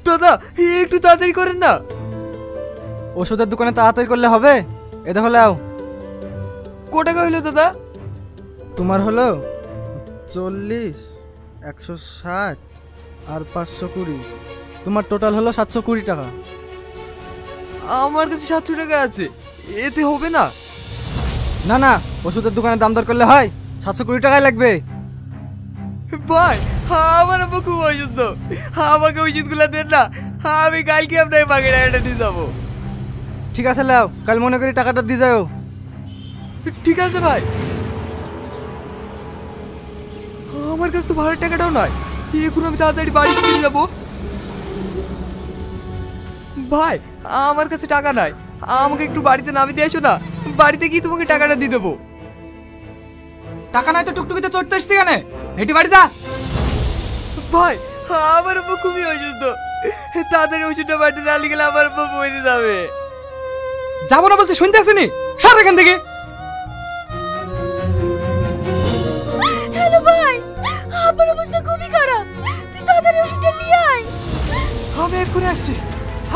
দাদা একটু তাড়াতাড়ি করেন না। ওষুধের দোকানে তাড়াতাড়ি করলে হবে? এ দেখো লাও। কত টাকা হইলো দাদা? তোমার হলো 40, 160 আর 520। তোমার টোটাল হলো 720 টাকা। আমার কাছে 700 টাকা আছে, এতে হবে না? না না, ওষুধের দোকানে দাম দর করলে হয়, 720 টাকাই লাগবে। ভাই আমার আব্বা খুব অসুস্থ, আমাকে ওষুধগুলো দেন না, আমি কালকে আপনাকে বাকি টাকাটা দিয়ে যাবো। ঠিক আছে লাও, কাল মনে করি টাকাটা দিয়ে যাও। ঠিক আছে ভাই। আমার কাছে তো ভাড়ার টাকাটাও নয়, এখন আমি তাড়াতাড়ি বাড়ি ফিরে যাবো। ভাই আমার কাছে টাকা নাই, আমাকে একটু বাড়িতে নামিয়ে দিয়ে এসো না, বাড়িতে গিয়ে তোমাকে টাকাটা দিয়ে দেবো। টাকা নাই তো টুকটুকিতে চড়তে এসছি কেন? হেঁটে বাড়ি যা। ভাই আমার আব্বা খুবই অসুস্থ, তাড়াতাড়ি ওষুধটা বাড়িতে না নিয়ে গেলে আমার আব্বা মরে যাবে। যাবো না বলছে, শুনতে আসেনি? সর এখান থেকে। হ্যালো ভাই, আমার অবস্থা খুবই খারাপ, তুই তাড়াতাড়ি ওষুধটা নিয়ে আয়। আমি এক্ষুনি আসছি,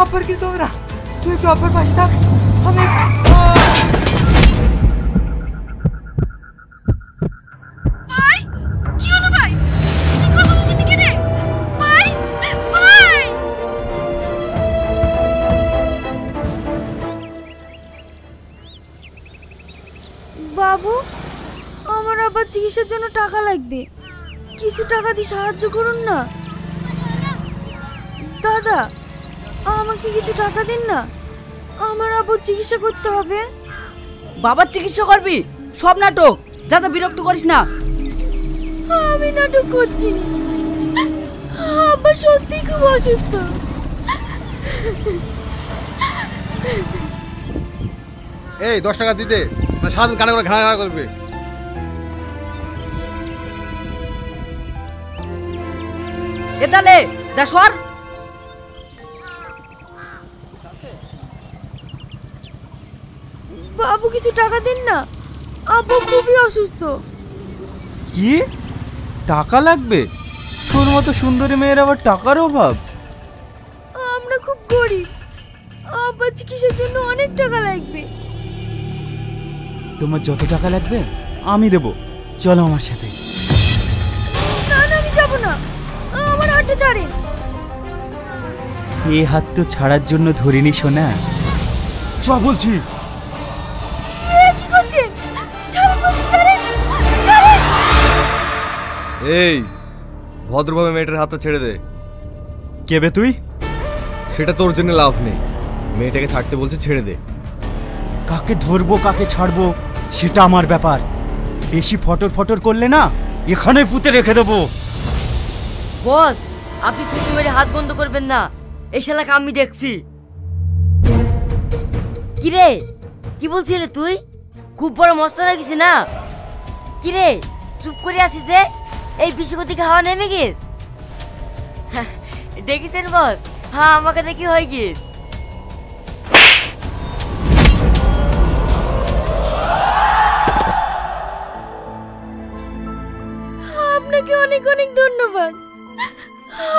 আব্বার কিছু হবে না, তুই একটু আব্বার পাশে থাক। আমি ভাই কি হলো ভাই? তুই কথা বলছিস নাকি রে? ভাই ভাই বাবু, আমার আবার চিকিৎসার জন্য টাকা লাগবে, কিছু টাকা দিয়ে সাহায্য করুন না। দাদা আমাকে কিছু টাকা দিন না, আমার আবার চিকিৎসা করতে হবে। বাবার চিকিৎসা করবি? সব নাটক, যা যা, বিরক্ত করিস না। আমি নাটক করছি না, আব্বা সত্যি খুব অসুস্থ। এই 10 টাকা দিতে, না সারাদিন কানে করে ঘাড়া ঘাড়া করবে। এ তালে যা, সর। বাবু কিছু টাকা দিন না, আব্বু খুবই অসুস্থ। কি টাকা লাগবে? তোর মতো সুন্দরী মেয়ের আবার টাকার অভাব? আমরা খুব গরিব, আব্বার চিকিৎসার জন্য অনেক টাকা লাগবে। তোমার যত টাকা লাগবে আমি দেবো, চলো আমার সাথে। না না, আমি যাব না, আমার হাতটা ছাড়েন। এ হাত তো ছাড়ার জন্য ধরিনি সোনা, চ বলছি। কি করছেন? ছাড়েন বলছি, ছাড়েন ছাড়েন। এই ভদ্রভাবে মেয়েটার হাতটা ছেড়ে দে। কেবে তুই? সেটা তোর জন্য লাভ নেই, মেয়েটাকে ছাড়তে বলছে, ছেড়ে দে। কাকে ধরবো কাকে ছাড়বো সেটা আমার ব্যাপার, বেশি ফটর ফটর করলে না এখানে পুঁতে রেখে দেবো। বস, আপনি ছুটি মেরে হাত বন্ধ করবেন না, এই শালাকে আমি দেখছি। কি রে, কি বলছিলে তুই? খুব বড় মস্ত লাগিস না? কি রে চুপ করে আসিস যে? এই বিশুকো দিকে হাওয়া নেমে গেছ? দেখেছেন বস, হ্যাঁ আমাকে দেখি হয়ে গিয়েছ। আপনাকে অনেক অনেক ধন্যবাদ,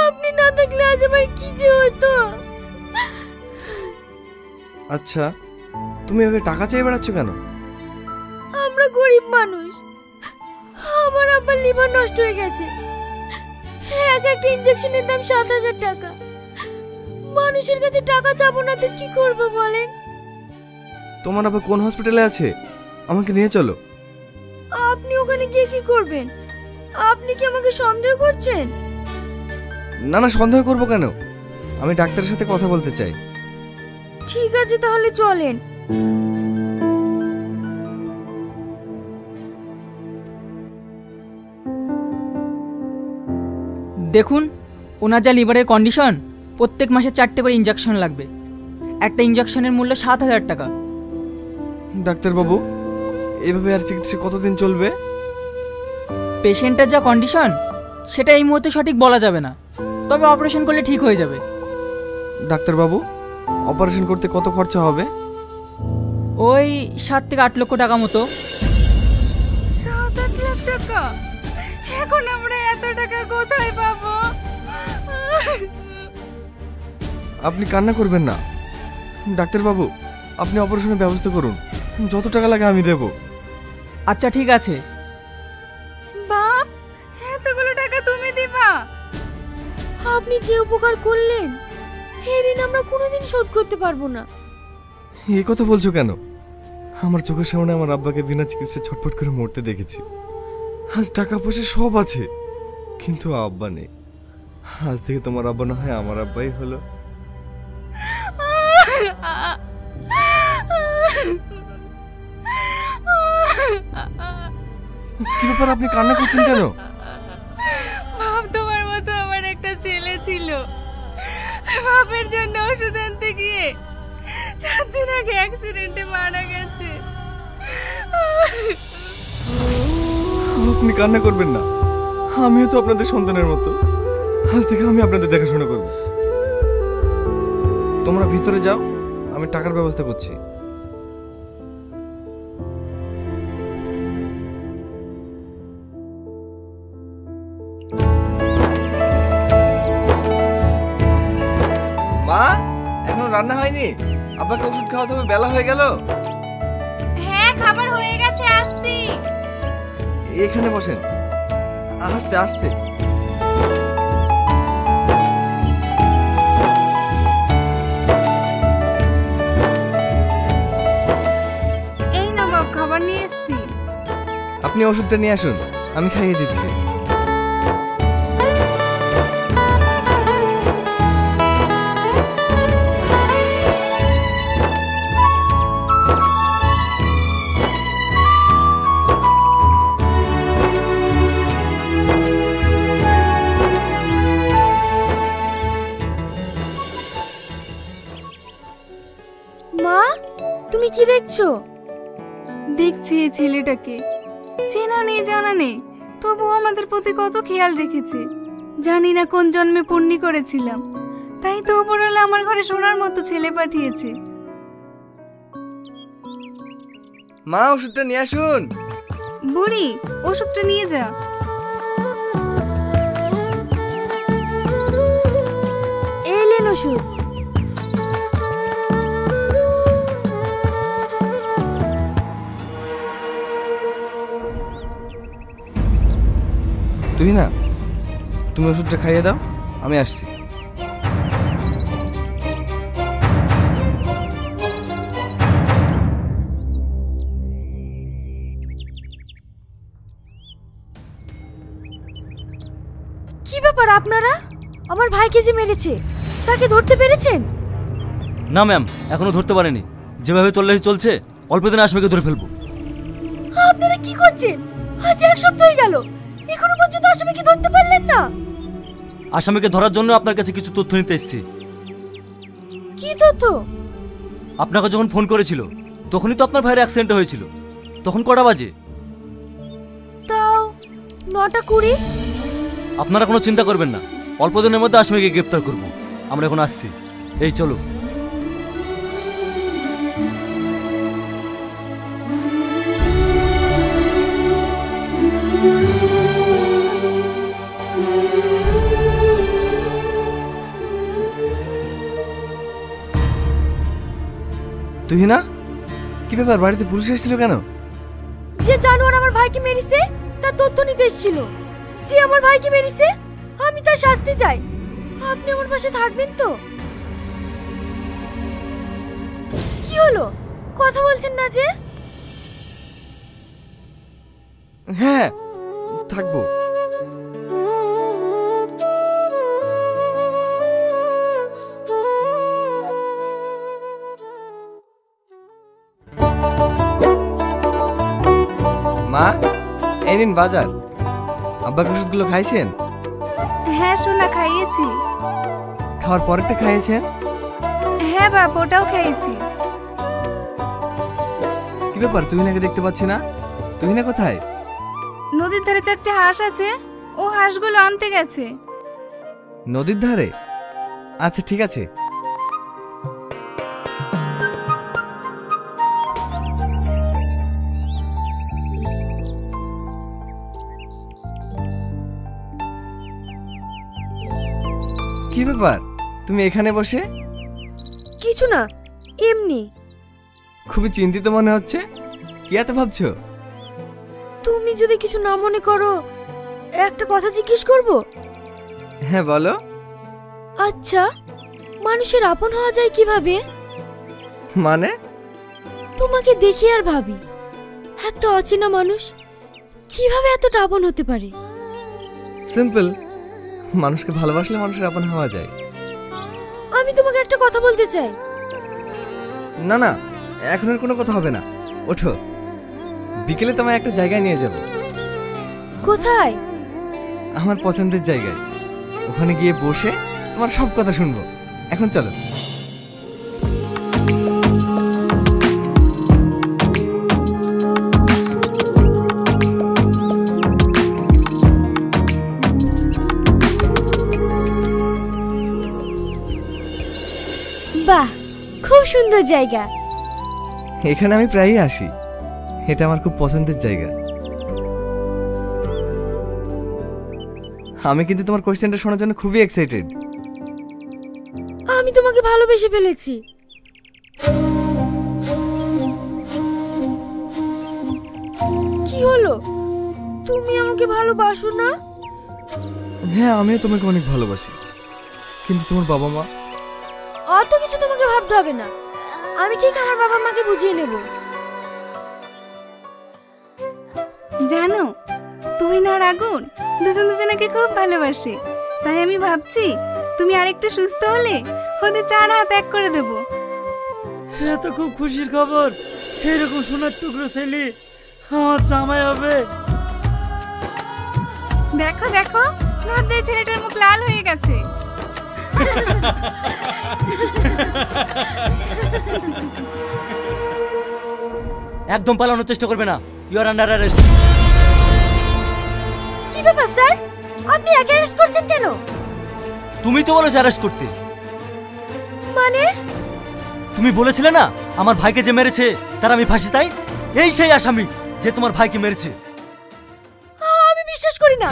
আপনি না থাকলে আজ আমার কি যে হতো। আচ্ছা, তুমি এভাবে টাকা চেয়ে বেড়াচ্ছ কেন? আমরা গরিব মানুষ, আমার আব্বার লিভার নষ্ট হয়ে গেছে, এক একটা ইনজেকশনের দাম 7,000 টাকা। মানুষের কাছে টাকা চাবো না তো কি করবো বলেন? তোমার আবার কোন হসপিটালে আছে? আমাকে নিয়ে চলো। আপনি ওখানে গিয়ে কি করবেন? আপনি কি আমাকে সন্দেহ করছেন? না না, সন্দেহ করবো কেন, আমি ডাক্তারের সাথে কথা বলতে চাই। ঠিক আছে তাহলে চলেন। দেখুন ওনার যা লিভারের কন্ডিশন, প্রত্যেক মাসে 4টে করে ইঞ্জেকশন লাগবে, একটা ইঞ্জেকশনের মূল্য 7,000 টাকা। ডাক্তারবাবু, এভাবে আর চিকিৎসা কতদিন চলবে? পেশেন্টের যা কন্ডিশন সেটা এই মুহূর্তে সঠিক বলা যাবে না, তবে অপারেশন করলে ঠিক হয়ে যাবে। ডাক্তারবাবু, অপারেশন করতে কত খরচা হবে? ওই 7 থেকে 8 লক্ষ টাকা মতো। 7-8 লাখ টাকা? এখন আমরা এত টাকা কোথায় পাবো? আপনি কান্না করবেন না। ডাক্তারবাবু, আপনি অপারেশনের ব্যবস্থা করুন, যত টাকা লাগে আমি দেব। আচ্ছা ঠিক আছে। বাপ, এতগুলো টাকা তুমি দিবা? আপনি যে উপকার করলেন এর ঋণ আমরা কোনোদিন শোধ করতে পারবো না। এই কথা বলছো কেন? আমার চোখের সামনে আমার আব্বাকে বিনা চিকিৎসায় ছটফট করে মরতে দেখেছি। আজ টাকা পয়সা সব আছে, কিন্তু আব্বা নেই। আজ থেকে তোমার আব্বা না হয় আমার আব্বাই হলো। কি ব্যাপার, আপনি কান্না করছেন কেন? বাপ, তোমার মতো আমার একটা ছেলে ছিল, বাপের জন্য ওষুধ আনতে গিয়ে 4 দিন আগে অ্যাক্সিডেন্টে মারা গেছে। আপনি কান্না করবেন না, আমিও তো আপনাদের সন্তানের মতো। আজ থেকে আমি আপনাদের দেখাশোনা করব। তোমরা ভিতরে যাও, আমি টাকার ব্যবস্থা করছি। মা, এখনো রান্না হয়নি? আব্বাকে ওষুধ খাওয়াতে হবে, বেলা হয়ে গেল। হ্যাঁ, খাবার হয়ে গেছে, আসছি। এখানে বসেন, আস্তে আস্তে। এই না বাপ, খাবার নিয়ে এসেছি। আপনি ওষুধটা নিয়ে আসুন, আমি খাইয়ে দিচ্ছি। মা, তুমি কি দেখছো? দেখছি এই ছেলেটাকে, চেনা নেই জানা নেই, তবুও আমাদের প্রতি কত খেয়াল রেখেছে। জানি না কোন জন্মে পুণ্যি করেছিলাম, তাই তো উপরওয়ালা আমার ঘরে সোনার মতো ছেলে পাঠিয়েছে। মা, ওষুধটা নিয়ে আসুন। বুড়ি, ওষুধটা নিয়ে যা। এলেন ওষুধ। তুই না, তুমি ওষুধটা খাইয়ে দাও, আমি আসছি। কি ব্যাপার আপনারা? আমার ভাইকে যে মেরেছে তাকে ধরতে পেরেছেন? না ম্যাম, এখনো ধরতে পারেনি। যেভাবে তল্লাশি চলছে, অল্প দিনে আসামিকে ধরে ফেলবো। আপনারা কি করছেন? আজ 1 সপ্তাহ হয়ে গেল, এখনো পর্যন্ত আসামিকে ধরতে পারলেন না। আসামিকে ধরার জন্য আপনার কাছে কিছু তথ্য নিতে এসেছি। কি তথ্য? আপনাকে যখন ফোন করেছিল তখনই তো আপনার ভাইয়ের অ্যাক্সিডেন্ট হয়েছিল। তখন কটা বাজে? তাও 9টা 20। আপনারা কোনো চিন্তা করবেন না, অল্প দিনের মধ্যে আসামিকে গ্রেপ্তার করব। আমরা এখন আসছি, এই চলো। তুই না, কি ব্যাপার, বাড়িতে পুলিশ এসেছিল কেন? যে জানোয়ার আমার ভাইকে মেরেছে তার তথ্য নিতে এসেছিল। যে আমার ভাইকে মেরেছে আমি তার শাস্তি চাই। আপনি আমার পাশে থাকবেন তো? কি হলো, কথা বলছেন না যে? হ্যাঁ, থাকবো। মা, এই নিন বাজার। আব্বাকে ওষুধগুলো খাইছেন? হ্যাঁ সোনা, খাইয়েছি। খাওয়ার পরেরটা খাইয়েছেন? হ্যাঁ বাপ, ওটাও খাইয়েছি। কি ব্যাপার, তুহিনাকে দেখতে পাচ্ছি না? তুহিনা কোথায়? নদীর ধারে 4টে হাঁস আছে, ও হাঁসগুলো আনতে গেছে। নদীর ধারে? আচ্ছা ঠিক আছে। কি ব্যাপার, তুমি এখানে বসে? কিছু না, এমনি। খুবই চিন্তিত মনে হচ্ছে, কি এত ভাবছো? তুমি যদি কিছু না মনে করো, একটা কথা জিজ্ঞেস করব? হ্যাঁ বলো। আচ্ছা, মানুষের আপন হওয়া যায় কিভাবে? মানে? তোমাকে দেখি আর ভাবি, একটা অচেনা মানুষ কিভাবে এতটা আপন হতে পারে? সিম্পল, মানুষকে ভালোবাসলে মানুষের আপন হওয়া যায়। আমি তোমাকে একটা কথা বলতে চাই। না না, এখন আর কোনো কথা হবে না, ওঠো। বিকেলে তোমায় একটা জায়গায় নিয়ে যাব। কোথায়? আমার পছন্দের জায়গায়। ওখানে গিয়ে বসে তোমার সব কথা শুনবো। এখন চলো। বাহ, খুব সুন্দর জায়গা। এখানে আমি প্রায়ই আসি, এটা আমার খুব পছন্দের জায়গা। আমি কিন্তু তোমার কোশ্চেনটা শোনার জন্য খুবই এক্সাইটেড। আমি তোমাকে ভালোবেসে ফেলেছি। কি হলো, তুমি আমাকে ভালোবাসো না? হ্যাঁ, আমিও তোমাকে অনেক ভালোবাসি, কিন্তু তোমার বাবা মা। অত কিছু তোমাকে ভাবতে হবে না, আমি ঠিক আমার বাবা মাকে বুঝিয়ে নেব। জানো, তুমি না আর আগুন দুজন দুজনকে খুব ভালোবাসে। তাই আমি ভাবছি তুমি আরেকটু সুস্থ হলে ওদের 4 হাত এক করে দেব। এ তো খুব খুশির খবর। এরকম সোনার টুকরো ছেলে আমার জামাই হবে। দেখো দেখো, লজ্জায় ছেলেটার মুখ লাল হয়ে গেছে। একদম পালানোর চেষ্টা করবে না, ইউ আর আন্ডার অ্যারেস্ট। কি ব্যাপার স্যার, আপনি একে অ্যারেস্ট করছেন কেন? তুমি তো বলেছো অ্যারেস্ট করতে। মানে? তুমি বলেছিলে না আমার ভাইকে যে মেরেছে তার আমি ফাঁসি চাই। এই সেই আসামি যে তোমার ভাইকে মেরেছে। আমি বিশ্বাস করি না,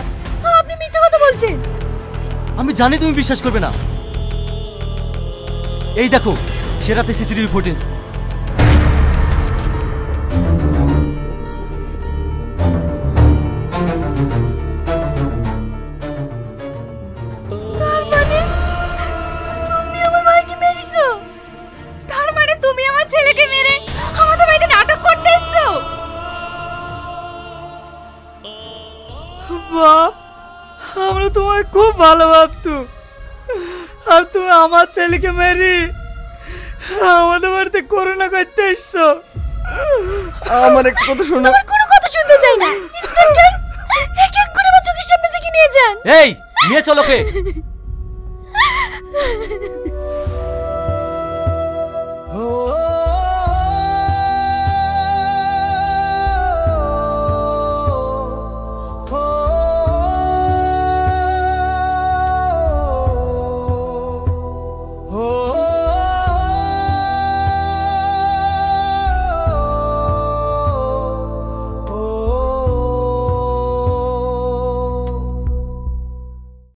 আপনি মিথ্যা কথা বলছেন। আমি জানি তুমি বিশ্বাস করবে না। এই দেখো সে রাতে সিসিটিভি ফুটেজ। তার মানে তুমি আমার ভাইকে মেরেছো? তার মানে তুমি আমার ছেলেকে মেরে আমাদের বাড়িতে নাটক করতে এসেছো? বাপ, আমরা তোমায় খুব ভালো ভাবতো, আর তুমি আমার ছেলেকে মেরে আমাদের বাড়িতে করোনা করতে এসছো। আমার একটা কথা শোনো। আমার কোনো কথা শুনতে চাই না। ইন্সপেক্টর, এক এক করে আমার চোখের সামনে থেকে নিয়ে যান। এই নিয়ে চলো কে।